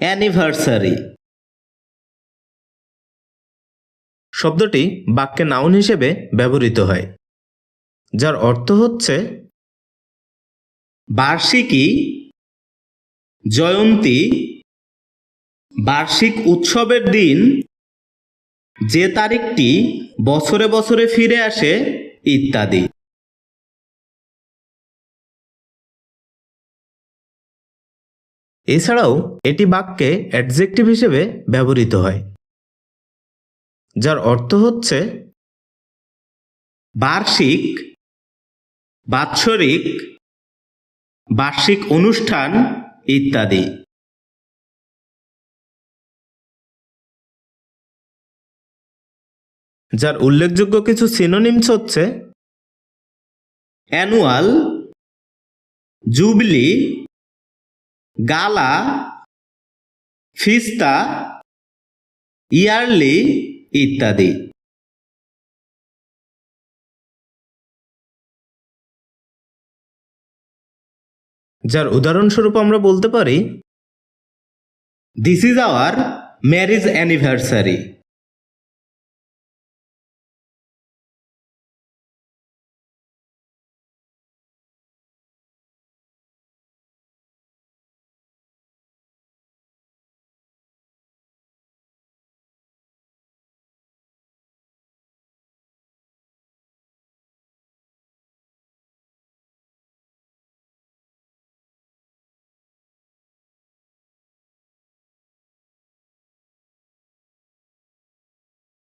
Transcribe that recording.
Anniversary. শব্দটি বাক্যে noun হিসেবে ব্যবহৃত হয়, যার অর্থ হচ্ছে বার্ষিকী, জয়ন্তী, বার্ষিক উৎসবের দিন, যে তারিখটি বছরে বছরে ফিরে আসে ইত্যাদি। এছাড়াও এটি বাক্যে অ্যাডজেক্টিভ হিসেবে ব্যবহৃত হয়, যার অর্থ হচ্ছে বার্ষিক, বাৎসরিক, বার্ষিক অনুষ্ঠান ইত্যাদি। যার উল্লেখযোগ্য কিছু সিনোনিমস হচ্ছে অ্যানুয়াল, জুবলি, গালা, ফিস্তা, ইয়ারলি ইত্যাদি। যার উদাহরণস্বরূপ আমরা বলতে পারি this is our marriage anniversary.